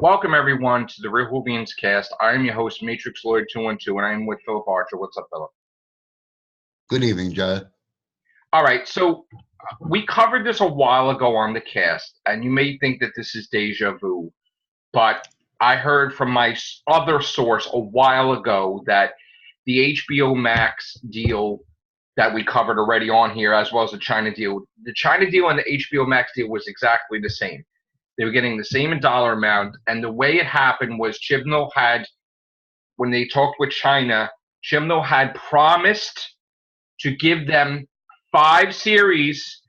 Welcome everyone to the Real Whovians cast. I am your host, Matrix Lloyd 212, and I am with Phillip Archer. What's up, Phillip? Good evening, Joe. All right, so we covered this a while ago on the cast, and you may think that this is deja vu, but I heard from my other source a while ago that the HBO Max deal that we covered already on here, as well as the China deal and the HBO Max deal was exactly the same. They were getting the same dollar amount, and the way it happened was Chibnall had, when they talked with China, Chibnall had promised to give them 5 series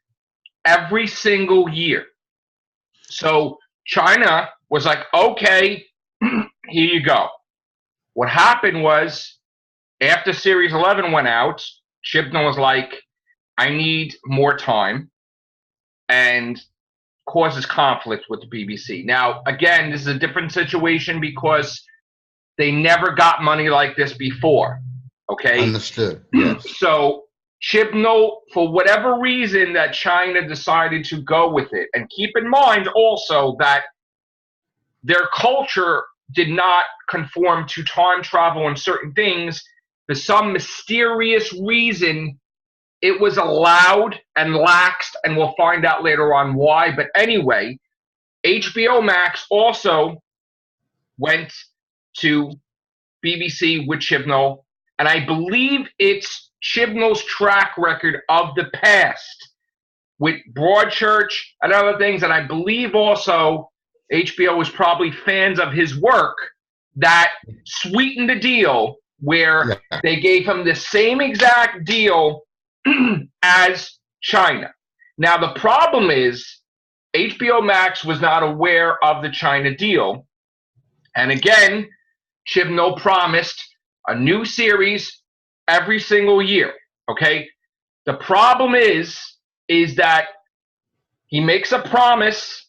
every single year. So China was like, okay, here you go. What happened was, after Series 11 went out, Chibnall was like, I need more time, and causes conflict with the BBC. Now, again, this is a different situation because they never got money like this before, okay? Understood, yes. So Chibnall, for whatever reason that China decided to go with it, and keep in mind also that their culture did not conform to time travel and certain things. For some mysterious reason, it was allowed and laxed, and we'll find out later on why. But anyway, HBO Max also went to BBC with Chibnall, and I believe it's Chibnall's track record of the past with Broadchurch and other things, and I believe also HBO was probably fans of his work that sweetened the deal where they gave him the same exact deal as China. Now, the problem is HBO Max was not aware of the China deal. And again, Chibnall promised a new series every single year, okay? The problem is that he makes a promise,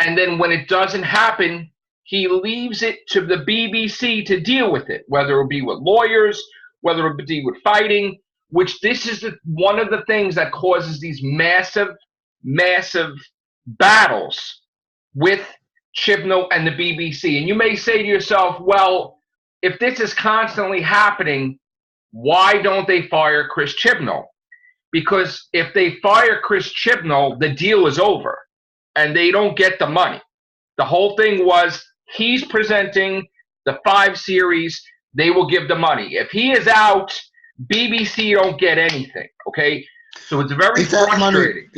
and then when it doesn't happen, he leaves it to the BBC to deal with it, whether it be with lawyers, whether it be with fighting, which this is one of the things that causes these massive battles with Chibnall and the BBC. And you may say to yourself, well, if this is constantly happening, why don't they fire Chris Chibnall? Because if they fire Chris Chibnall, the deal is over, and they don't get the money. The whole thing was he's presenting the 5 series, they will give the money. If he is out, BBC don't get anything, okay? So it's very frustrating.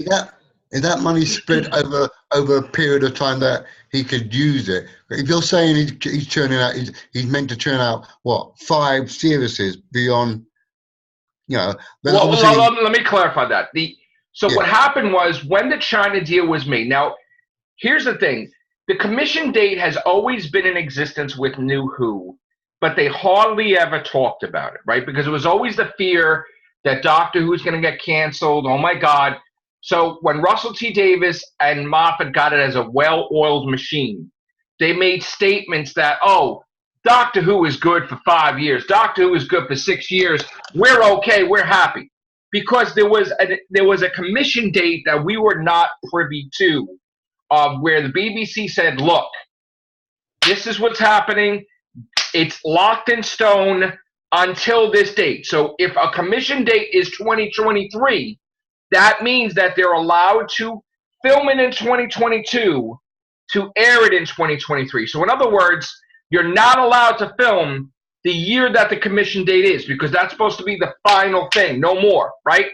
Is that money spread over a period of time that he could use it? If you're saying he's churning out, he's meant to churn out, what, 5 series beyond, Well, let me clarify that. What happened was when the China deal was made. Now, here's the thing. The commission date has always been in existence with New Who, but they hardly ever talked about it, right? Because it was always the fear that Doctor Who's going to get canceled. Oh, my God. So when Russell T. Davies and Moffat got it as a well-oiled machine, they made statements that, oh, Doctor Who is good for 5 years. Doctor Who is good for 6 years. We're okay. We're happy. Because there was a commission date that we were not privy to, where the BBC said, look, this is what's happening. It's locked in stone until this date. So if a commission date is 2023, that means that they're allowed to film it in 2022 to air it in 2023. So in other words, you're not allowed to film the year that the commission date is, because that's supposed to be the final thing, no more, right?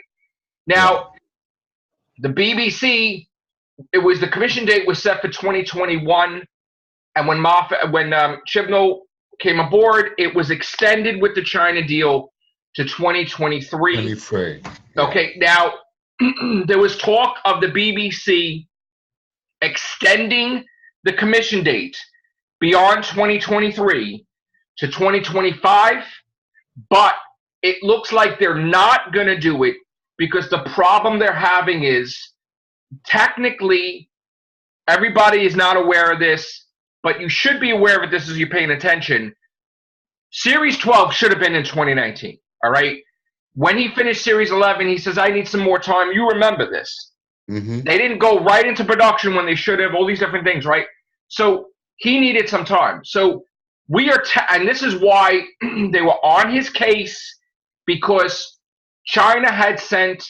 Now, the BBC, the commission date was set for 2021, and when Chibnall came aboard, it was extended with the China deal to 2023. 23. Okay, now, there was talk of the BBC extending the commission date beyond 2023 to 2025, but it looks like they're not going to do it because the problem they're having is technically everybody is not aware of this, but you should be aware of it. This is you paying attention. Series 12 should have been in 2019, all right? When he finished Series 11, he says, I need some more time. You remember this. Mm-hmm. They didn't go right into production when they should have, all these different things, right? So he needed some time. So we are, and this is why they were on his case, because China had sent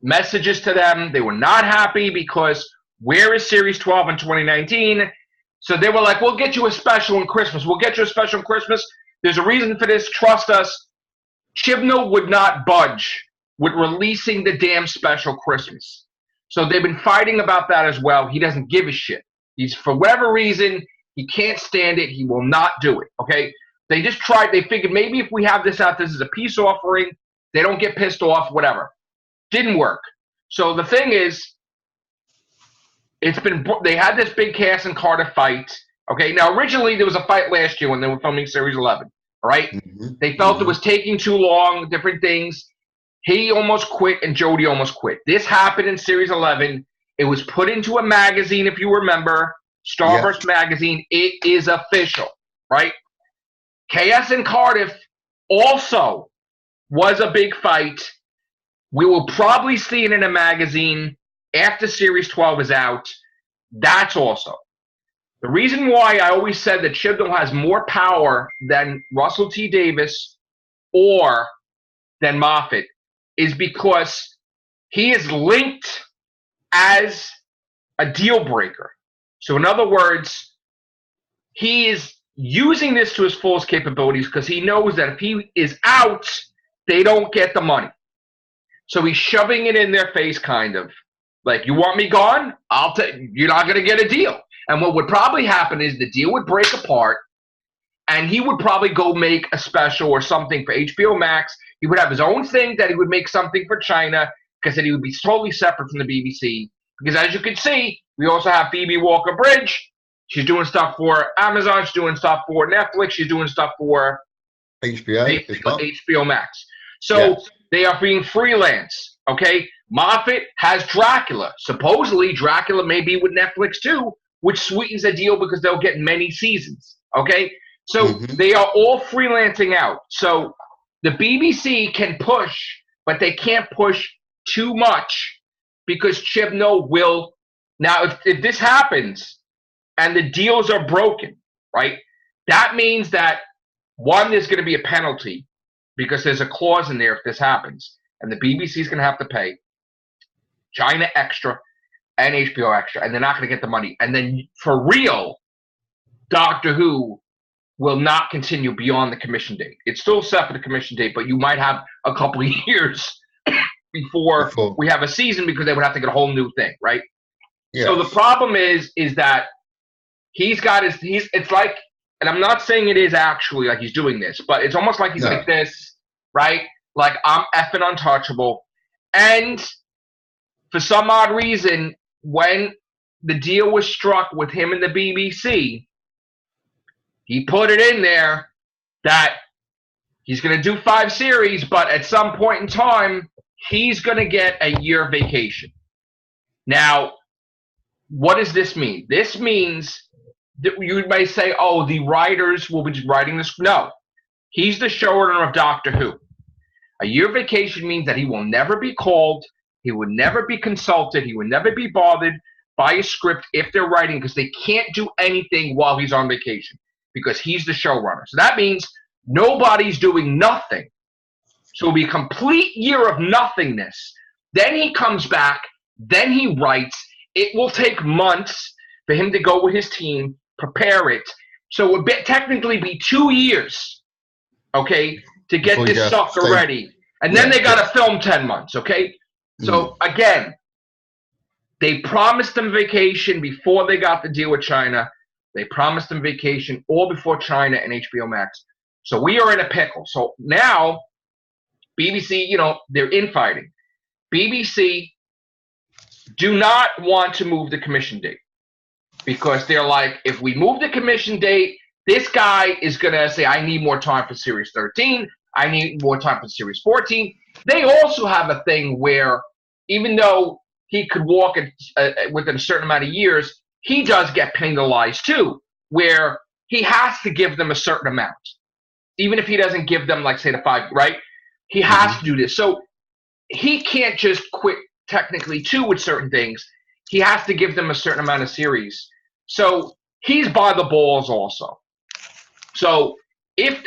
messages to them. They were not happy because where is Series 12 in 2019? So they were like, we'll get you a special in Christmas. We'll get you a special in Christmas. There's a reason for this. Trust us. Chibnall would not budge with releasing the damn special Christmas. So they've been fighting about that as well. He doesn't give a shit. He's, for whatever reason, he can't stand it. He will not do it, okay? They just tried. They figured maybe if we have this out, this is a peace offering. They don't get pissed off, whatever. Didn't work. So the thing is, they had this big Cass and Carter fight. Okay, now originally there was a fight last year when they were filming Series 11. All right, they felt it was taking too long, different things. He almost quit and Jody almost quit. This happened in Series 11. It was put into a magazine, if you remember, Starburst magazine. It is official, right? KS and Cardiff also was a big fight. We will probably see it in a magazine after Series 12 is out. That's also. The reason why I always said that Chibnall has more power than Russell T. Davies or than Moffat is because he is linked as a deal breaker. So in other words, he is using this to his fullest capabilities because he knows that if he is out, they don't get the money. So he's shoving it in their face, kind of. Like, you want me gone? You're not going to get a deal. And what would probably happen is the deal would break apart, and he would probably go make a special or something for HBO Max. He would have his own thing that he would make something for China, because then he would be totally separate from the BBC. Because as you can see, we also have Phoebe Walker-Bridge. She's doing stuff for Amazon. She's doing stuff for Netflix. She's doing stuff for HBO Max. So they are being freelance, okay? Moffat has Dracula. Supposedly, Dracula may be with Netflix too, which sweetens the deal because they'll get many seasons, okay? So they are all freelancing out. So the BBC can push, but they can't push too much because Chibnall will. Now, if this happens and the deals are broken, right, that means that, one, there's going to be a penalty because there's a clause in there if this happens, and the BBC is going to have to pay China extra and HBO extra, and they're not going to get the money. And then, for real, Doctor Who will not continue beyond the commission date. It's still set for the commission date, but you might have a couple of years before we have a season because they would have to get a whole new thing, right? Yes. So the problem is that he's got it's like, and I'm not saying it is actually like he's doing this, but it's almost like he's like this, right? Like, I'm effing untouchable. And for some odd reason, when the deal was struck with him and the BBC, he put it in there that he's going to do 5 series, but at some point in time, he's going to get a year vacation. Now, what does this mean? This means that you may say, oh, the writers will be writing this. No, he's the showrunner of Doctor Who. A year vacation means that he will never be called. He would never be consulted. He would never be bothered by a script if they're writing, because they can't do anything while he's on vacation because he's the showrunner. So that means nobody's doing nothing. So it'll be a complete year of nothingness. Then he comes back. Then he writes. It will take months for him to go with his team, prepare it. So it would technically be 2 years, okay, to get this sucker ready. And then they got to film 10 months, okay? So, again, they promised him vacation before they got the deal with China. They promised him vacation all before China and HBO Max. So we are in a pickle. So now, BBC, they're infighting. BBC do not want to move the commission date because they're like, if we move the commission date, this guy is going to say, I need more time for Series 13. I need more time for Series 14. They also have a thing where even though he could walk within a certain amount of years, he does get penalized too, where he has to give them a certain amount. Even if he doesn't give them, like, say, the 5, right? He has to do this. So he can't just quit technically too with certain things. He has to give them a certain amount of series. So he's by the balls also. So if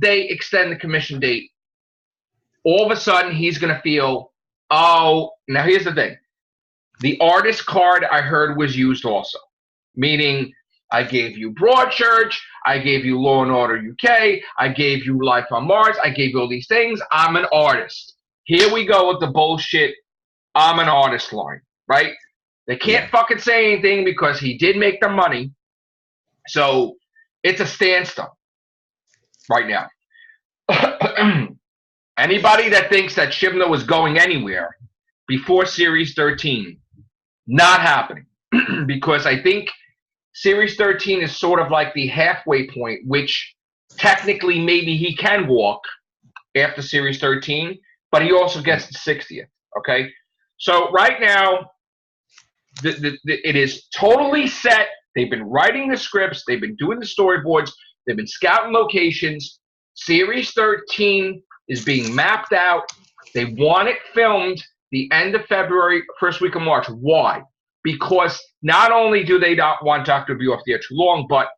they extend the commission date, all of a sudden he's going to feel, oh, now here's the thing. The artist card I heard was used also, meaning I gave you Broadchurch, I gave you Law and Order UK, I gave you Life on Mars, I gave you all these things. I'm an artist. Here we go with the bullshit. I'm an artist line, right? They can't fucking say anything because he did make the money. So it's a standstill right now. Anybody that thinks that Chibnall was going anywhere before Series 13, not happening. Because I think Series 13 is sort of like the halfway point, which technically maybe he can walk after Series 13, but he also gets the 60th, okay? So right now, it is totally set. They've been writing the scripts. They've been doing the storyboards. They've been scouting locations. Series 13 is being mapped out. They want it filmed the end of February, first week of March. Why? Because not only do they not want Dr. B off the air too long, but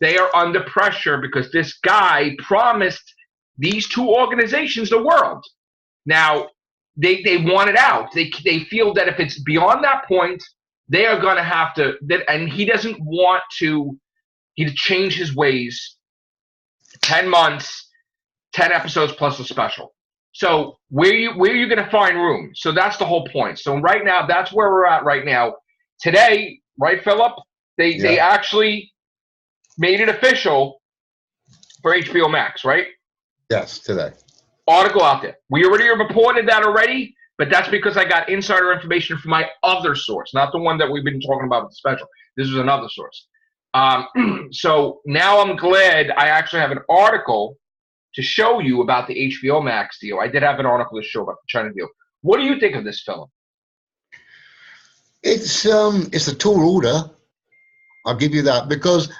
they are under pressure because this guy promised these two organizations the world. Now, they want it out. They feel that if it's beyond that point, they are going to have to, and he doesn't want to change his ways. 10 months, 10 episodes plus a special. So where are you going to find room? So that's the whole point. So right now, that's where we're at right now. Today, right, Phillip? They actually made it official for HBO Max, right? Yes, today. Article out there. We already reported that already, but that's because I got insider information from my other source, not the one that we've been talking about with the special. This was another source. So now I'm glad I actually have an article to show you about the HBO Max deal. I did have an article to show about the China deal. What do you think of this, Phillip? It's a tall order. I'll give you that, because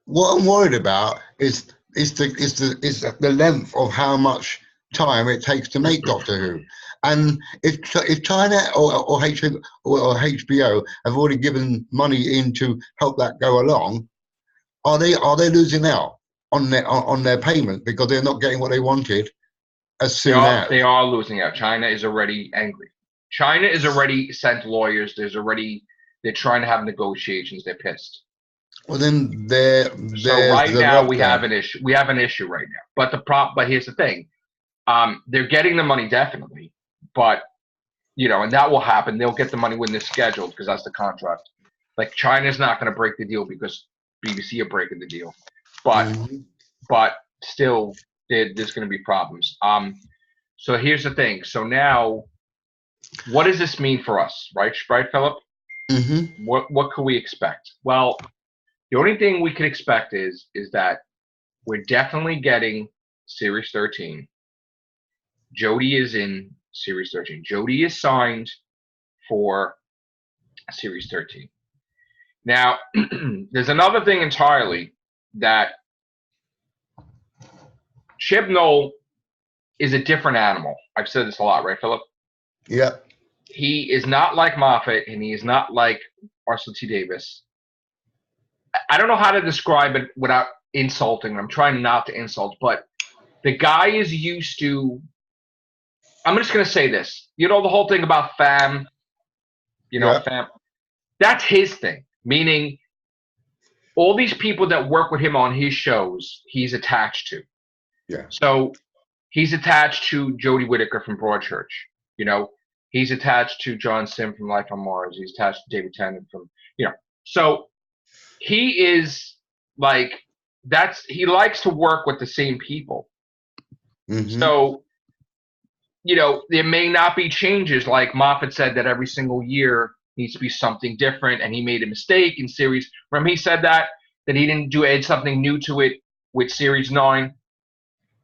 what I'm worried about is the length of how much time it takes to make Doctor Who. And if China or HBO have already given money in to help that go along, are they losing out on their payment because they're not getting what they wanted as soon as? They are losing out. China is already angry. China is already sent lawyers. They're trying to have negotiations. They're pissed. Well, then so right now we have an issue. We have an issue right now. But here's the thing. They're getting the money definitely, but and that will happen. They'll get the money when they're scheduled because that's the contract. Like China's not going to break the deal because BBC are breaking the deal, but still there's going to be problems. So here's the thing. So now, what does this mean for us, right, Phillip? Mm-hmm. What could we expect? Well, the only thing we could expect is that we're definitely getting Series 13. Jodie is in Series 13. Jodie is signed for Series 13. Now, there's another thing entirely that Chibnall is a different animal. I've said this a lot, right, Phillip? Yeah. He is not like Moffat, and he is not like Russell T. Davies. I don't know how to describe it without insulting. I'm trying not to insult, but the guy is used to. I'm just going to say this. The whole thing about fam, fam. That's his thing, meaning all these people that work with him on his shows, he's attached to. Yeah. So he's attached to Jodie Whittaker from Broadchurch. He's attached to John Sim from Life on Mars. He's attached to David Tennant from, So he is like, he likes to work with the same people. Mm-hmm. So, there may not be changes. Like Moffat said that every single year needs to be something different, and he made a mistake in series. Remember he said that he didn't add something new to it with Series 9.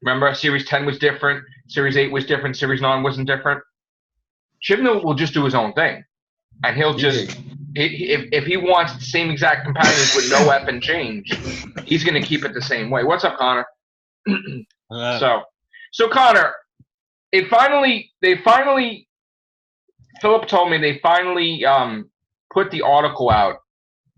Remember, Series 10 was different, Series 8 was different, Series 9 wasn't different. Chibnall will just do his own thing, and he'll just if he wants the same exact companions with no effing change, he's going to keep it the same way. What's up, Connor? So Connor, they finally Phillip told me they finally put the article out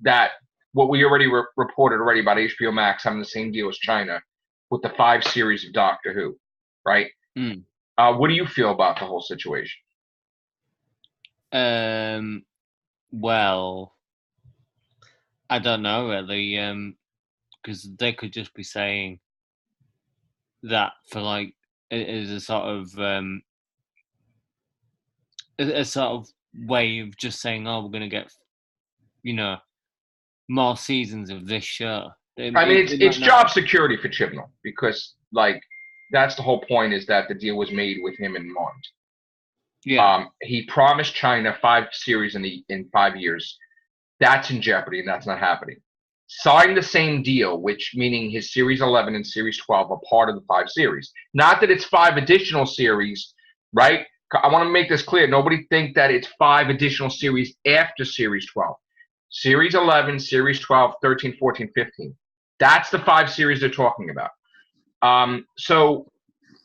that what we already reported already about HBO Max having the same deal as China with the 5 series of Doctor Who, right? Mm. What do you feel about the whole situation? Well, I don't know really, because they could just be saying that for like as a sort of way of just saying, oh, we're going to get, more seasons of this show. I mean, it's job security for Chibnall because, like, that's the whole point is that the deal was made with him in mind. Yeah. He promised China 5 series in 5 years. That's in jeopardy, and that's not happening. Signed the same deal, which meaning his Series 11 and Series 12 are part of the 5 series. Not that it's 5 additional series, right? I want to make this clear. Nobody think that it's 5 additional series after Series 12. Series 11, Series 12, 13, 14, 15. That's the 5 series they're talking about. So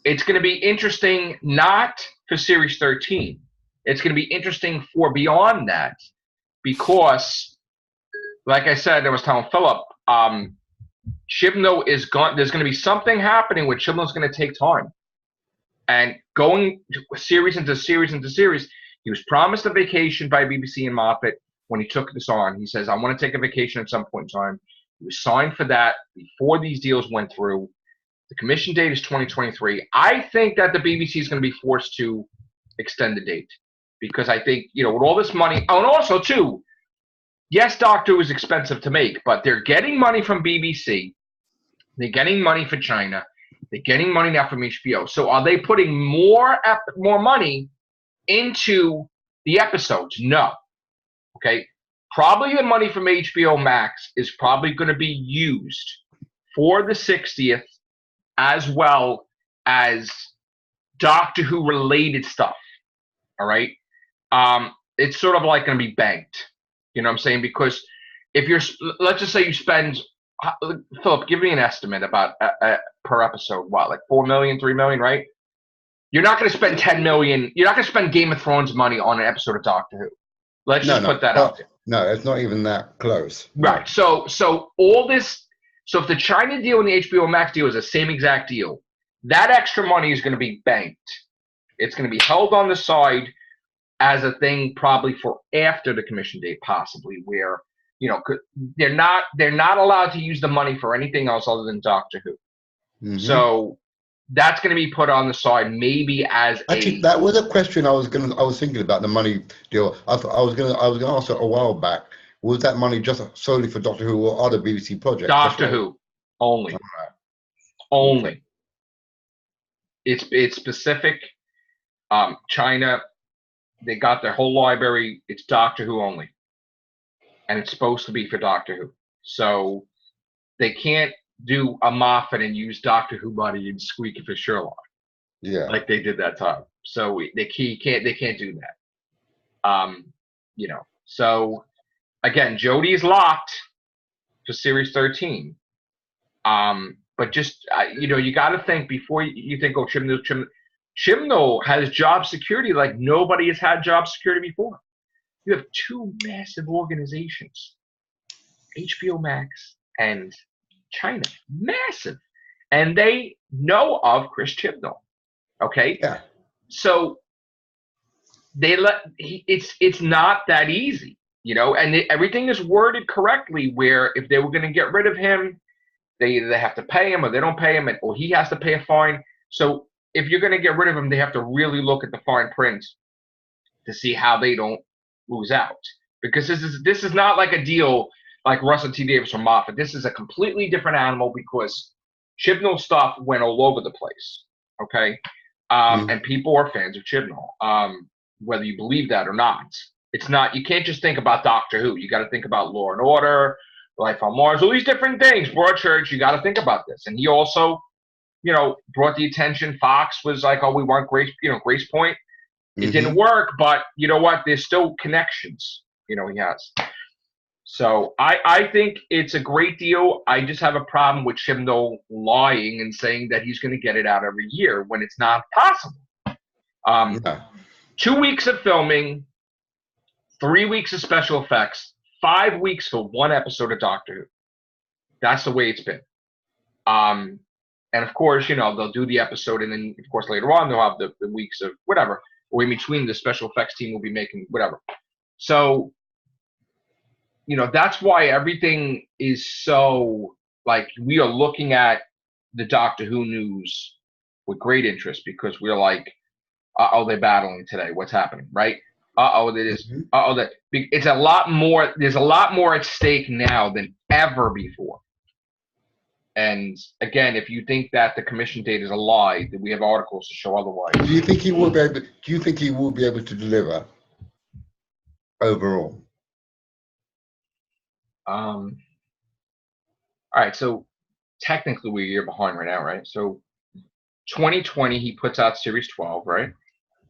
it's going to be interesting, not for Series 13. It's going to be interesting for beyond that because, like I said, I was telling Phillip, Chibnall is gone. There's going to be something happening where Chibnall's going to take time. And going series into series into series, he was promised a vacation by BBC and Moffat when he took this on. He says, I want to take a vacation at some point in time. He was signed for that before these deals went through. The commission date is 2023. I think that the BBC is going to be forced to extend the date because I think, with all this money, oh, and also, too, yes, Doctor Who is expensive to make, but they're getting money from BBC. They're getting money for China. They're getting money now from HBO. So are they putting more money into the episodes? No. Okay. Probably the money from HBO Max is probably going to be used for the 60th as well as Doctor Who related stuff. All right. It's sort of like going to be banked. You know what I'm saying? Because if let's just say you spend, Phillip, give me an estimate about per episode, what, like 4 million, 3 million, right? You're not going to spend 10 million. You're not going to spend Game of Thrones money on an episode of Doctor Who. Let's just put that out there. No, it's not even that close. Right. So all this, so if the China deal and the HBO Max deal is the same exact deal, that extra money is going to be banked. It's going to be held on the side as a thing probably for after the commission date, possibly, where they're not allowed to use the money for anything else other than Doctor Who. Mm-hmm. So that's going to be put on the side, maybe as actually. That was a question I was thinking about the money deal. I was going to ask it a while back. Was that money just solely for Doctor Who or other BBC projects? Doctor Who only. Right. Only. It's specific. China, they got their whole library. It's Doctor Who only. And it's supposed to be for Doctor Who. So they can't do a Moffat and use Doctor Who money and squeak it for Sherlock. Yeah. Like they did that time. So they can't do that. So again, Jodie is locked for Series 13. But just, you got to think before you think, oh, Chibnall has job security like nobody has had job security before. You have 2 massive organizations, HBO Max and China, massive. And they know of Chris Chibnall, okay? Yeah. So it's not that easy, and everything is worded correctly where if they were going to get rid of him, they have to pay him or they don't pay him or he has to pay a fine. So if you're going to get rid of him, they have to really look at the fine print to see how they don't lose out. Because this is not like a deal like Russell T. Davies or Moffat. This is a completely different animal because Chibnall stuff went all over the place, okay? And people are fans of Chibnall, whether you believe that or not. It's not, you can't just think about Doctor Who. You got to think about Law and Order, Life on Mars, all these different things. Broadchurch, you got to think about this. And he also, brought the attention. Fox was like, oh, we want Grace Point. It didn't work, but you know what? There's still connections, he has. So I think it's a great deal. I just have a problem with Chibnall lying and saying that he's going to get it out every year when it's not possible. 2 weeks of filming, 3 weeks of special effects, 5 weeks for one episode of Doctor Who. That's the way it's been. And of course, they'll do the episode, and then of course later on they'll have the weeks of whatever, or in between the special effects team will be making whatever. So, that's why everything is so, like, we are looking at the Doctor Who news with great interest, because we're like, they're battling today. What's happening, right? It is. That. It's a lot more. There's a lot more at stake now than ever before. And again, if you think that the commission date is a lie, then we have articles to show otherwise. Do you think he will be able? Do you think he will be able to deliver overall? All right. So technically, we're a year behind right now, right? So 2020, he puts out Series 12, right?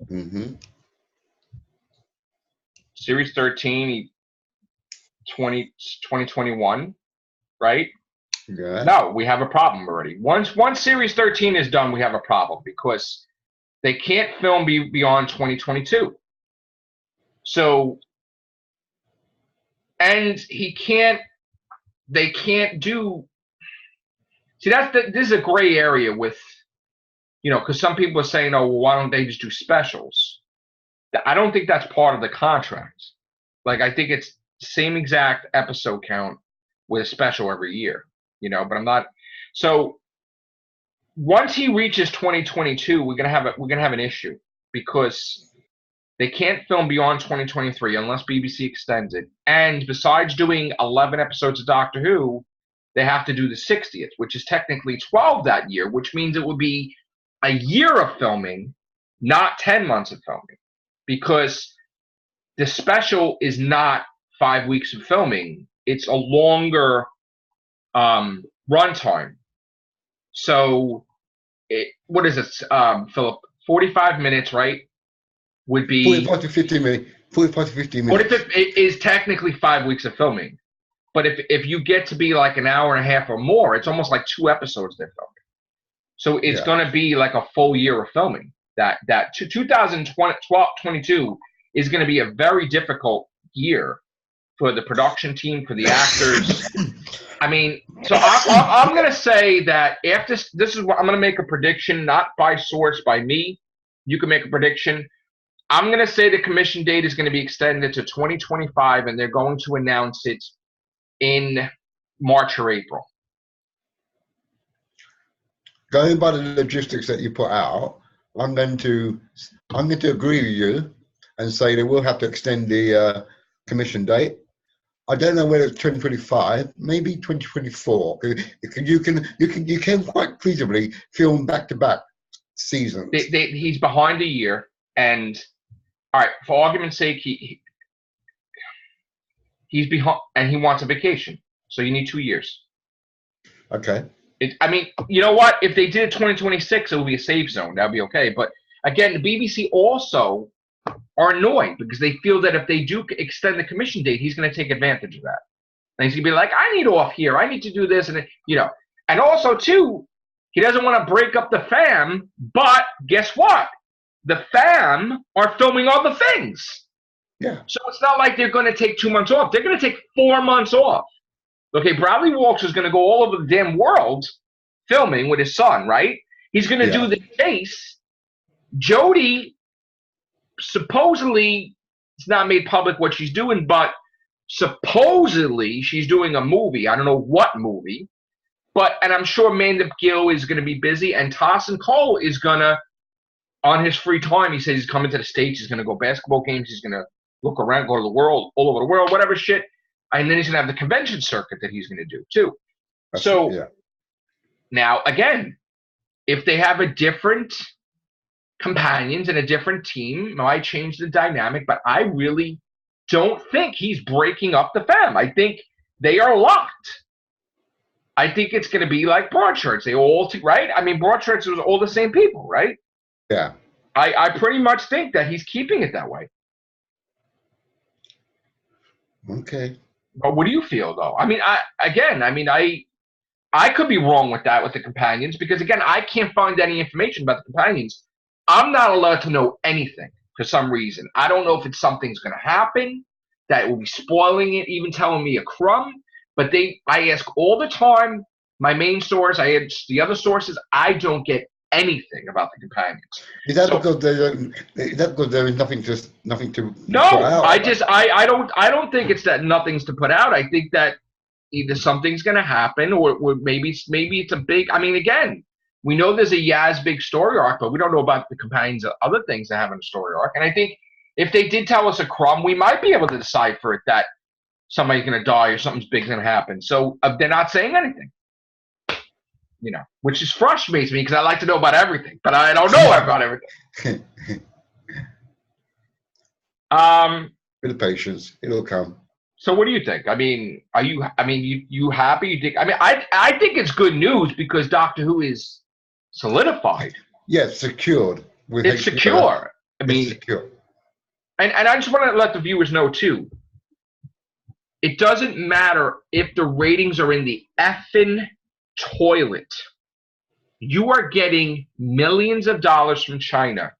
Mm-hmm. Series 13, 2021, right? Yeah. No, we have a problem already. Once Series 13 is done, we have a problem, because they can't film beyond 2022. So, and they can't do. See, this is a gray area with, because some people are saying, oh, well, why don't they just do specials? I don't think that's part of the contract. Like, I think it's the same exact episode count with a special every year. But I'm not. So once he reaches 2022, we're gonna have an issue, because they can't film beyond 2023 unless BBC extends it. And besides doing 11 episodes of Doctor Who, they have to do the 60th, which is technically 12 that year, which means it would be a year of filming, not 10 months of filming, because the special is not 5 weeks of filming. It's a longer runtime. So, what is it, Philip? 45 minutes, right? Would be 45 to 50 minutes. 45 to 50 minutes. What if it is technically 5 weeks of filming? But if you get to be like an hour and a half or more, it's almost like 2 episodes they're filming. So it's going to be like a full year of filming. That 2022 is going to be a very difficult year for the production team, for the actors. I mean, so I'm going to say that after this is what I'm going to make a prediction, not by source, by me. You can make a prediction. I'm going to say the commission date is going to be extended to 2025, and they're going to announce it in March or April. Going by the logistics that you put out, I'm going to agree with you and say they will have to extend the commission date. I don't know whether it's 2025, maybe 2024. You can quite feasibly film back-to-back seasons. He's behind a year, and all right, for argument's sake, he's behind, and he wants a vacation, so you need 2 years. Okay. I mean, you know what? If they did it 2026, it would be a safe zone. That would be okay. But again, the BBC also are annoyed, because they feel that if they do extend the commission date, he's going to take advantage of that. And he's going to be like, I need off here. I need to do this. And, and also, too, he doesn't want to break up the fam. But guess what? The fam are filming other things. Yeah. So it's not like they're going to take 2 months off. They're going to take 4 months off. Okay, Bradley Walsh is going to go all over the damn world filming with his son, right? He's going to do the case. Jodie, supposedly, it's not made public what she's doing, but supposedly she's doing a movie. I don't know what movie. And I'm sure Mandip Gill is going to be busy, and Tassin Cole is going to, on his free time, he says he's coming to the States, he's going to go basketball games, he's going to look around, go to the world, all over the world, whatever shit. And then he's going to have the convention circuit that he's going to do, too. Now, again, if they have a different companions and a different team, it might change the dynamic, but I really don't think he's breaking up the fam. I think they are locked. I think it's going to be like Broadchurch. They all, right? I mean, Broadchurch was all the same people, right? Yeah. I pretty much think that he's keeping it that way. Okay. But what do you feel, though? I mean, I could be wrong with that, with the companions, because, again, I can't find any information about the companions. I'm not allowed to know anything for some reason. I don't know if it's something's going to happen. that will be spoiling it, even telling me a crumb. But I ask all the time, my main source, I ask the other sources, I don't get anything about the companions. Is that because there is nothing to No, put out? I don't think it's that nothing's to put out. I think that either something's going to happen, or maybe it's a big. I mean, again, we know there's a Yaz big story arc, but we don't know about the companions of other things that have a story arc. And I think if they did tell us a crumb, we might be able to decipher it that somebody's going to die or something's big's going to happen. So they're not saying anything, which just frustrates me because I like to know about everything, but I don't know about everything. Bit of patience, it'll come. So what do you think? I mean, you happy? You think? I mean, I think it's good news because Doctor Who is solidified. Yeah, secured. It's secure. I mean, secure. And I just want to let the viewers know too. It doesn't matter if the ratings are in the effing toilet. You are getting millions of dollars from China,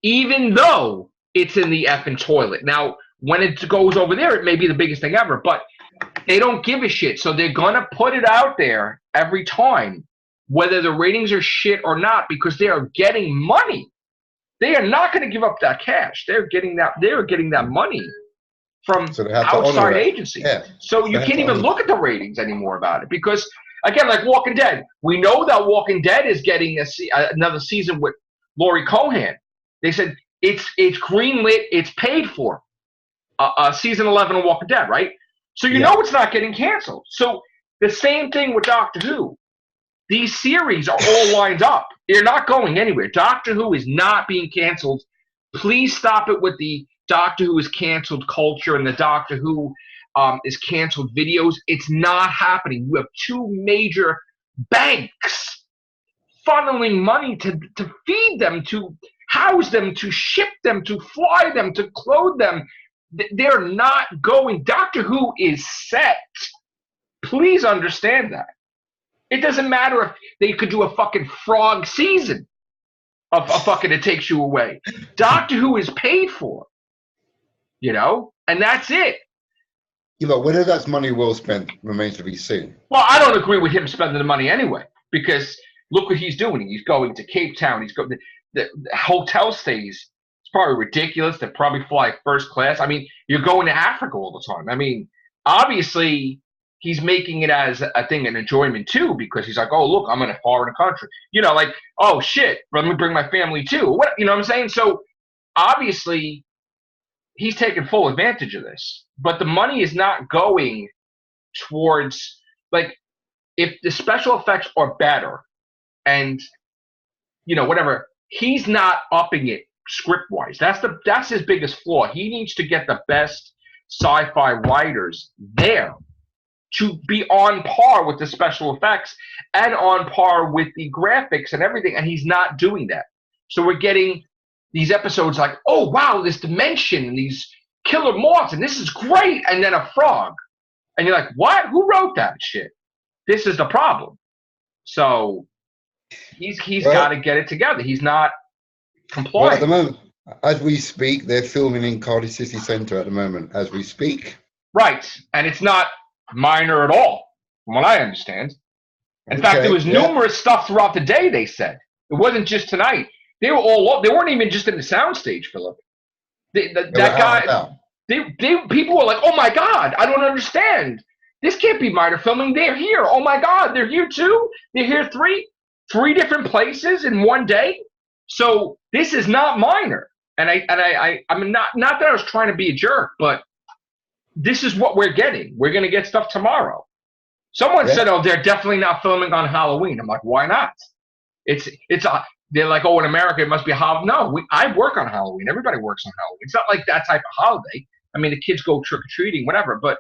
even though it's in the effing toilet. Now, when it goes over there, it may be the biggest thing ever, but they don't give a shit. So they're going to put it out there every time, whether the ratings are shit or not, because they are getting money. They are not going to give up that cash. They're getting that money from outside agencies. Yeah. So you can't even look at the ratings anymore about it because, again, like Walking Dead, we know that Walking Dead is getting another season with Laurie Cohan. They said it's greenlit, it's paid for. Season 11 of Walking Dead, right? So you know it's not getting canceled. So the same thing with Doctor Who. These series are all lined up. They're not going anywhere. Doctor Who is not being canceled. Please stop it with the Doctor Who is canceled culture and the Doctor Who is canceled videos. It's not happening. You have two major banks funneling money to feed them, to house them, to ship them, to fly them, to clothe them. They're not going. Doctor Who is set. Please understand that. It doesn't matter if they could do a fucking frog season of a fucking It Takes You Away. Doctor Who is paid for, and that's it. Whether that's money well spent remains to be seen. Well, I don't agree with him spending the money anyway, because look what he's doing. He's going to Cape Town. He's going the hotel stays. It's probably ridiculous. They probably fly first class. I mean, you're going to Africa all the time. I mean, obviously, he's making it as a thing, an enjoyment too, because he's like, oh, look, I'm in a foreign country. Like, oh, shit, let me bring my family too. What, you know what I'm saying? So, obviously, he's taking full advantage of this. But the money is not going towards, like, if the special effects are better and, whatever, he's not upping it script-wise. That's his biggest flaw. He needs to get the best sci-fi writers there to be on par with the special effects and on par with the graphics and everything, and he's not doing that. So we're getting these episodes like, oh, wow, this dimension, and these killer moths, and this is great, and then a frog. And you're like, what? Who wrote that shit? This is the problem. So he's got to get it together. He's not complying. Well, at the moment, as we speak, they're filming in Cardiff City Centre at the moment, as we speak. Right, and it's not minor at all, from what I understand. In fact, there was numerous stuff throughout the day, they said. It wasn't just tonight. They weren't even just in the soundstage, Philip. That guy, people were like, oh my God, I don't understand. This can't be minor filming. They're here. Oh my God, they're here too? They're here three different places in one day? So this is not minor. And I mean, not that I was trying to be a jerk, but this is what we're getting. We're going to get stuff tomorrow. Someone said, oh, they're definitely not filming on Halloween. I'm like, why not? They're like, oh, in America, it must be Halloween. No, I work on Halloween. Everybody works on Halloween. It's not like that type of holiday. I mean, the kids go trick-or-treating, whatever, but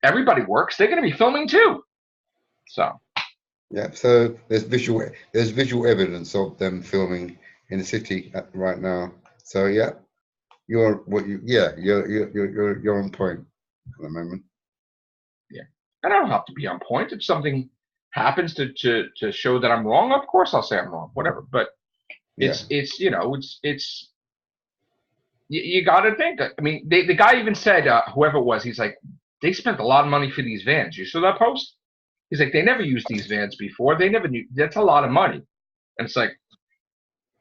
everybody works. They're going to be filming too. So. Yeah, so there's visual evidence of them filming in the city right now. So, yeah. You're on point at the moment. Yeah, and I don't have to be on point. If something happens to show that I'm wrong, of course I'll say I'm wrong. Whatever. But it's you got to think. I mean, the guy even said, whoever it was, he's like, they spent a lot of money for these vans. You saw that post? He's like, they never used these vans before. They never knew. That's a lot of money. And it's like,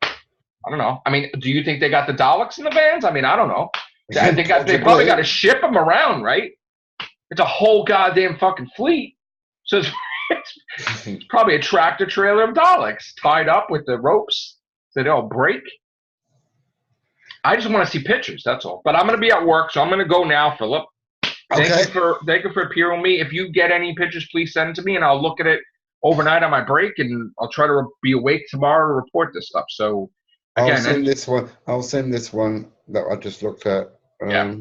I don't know. I mean, do you think they got the Daleks in the vans? I mean, I don't know. They probably got to ship them around, right? It's a whole goddamn fucking fleet. So it's probably a tractor trailer of Daleks tied up with the ropes so they don't break. I just want to see pictures. That's all. But I'm going to be at work, so I'm going to go now, Philip. Thank you for appearing with me. If you get any pictures, please send it to me, and I'll look at it overnight on my break, and I'll try to be awake tomorrow to report this stuff. So again, I'll send this one. I'll send this one that I just looked at. Yeah.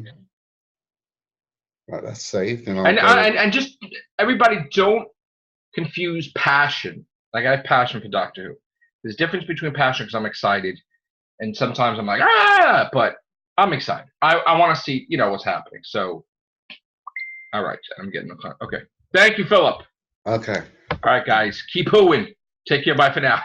Right, that's saved. And just everybody, don't confuse passion. Like, I have passion for Doctor Who. There's a difference between passion because I'm excited, and sometimes I'm like, but I'm excited. I want to see, what's happening. So, all right, I'm getting the car. Okay. Thank you, Philip. Okay. All right, guys. Keep hooing. Take care. Bye for now.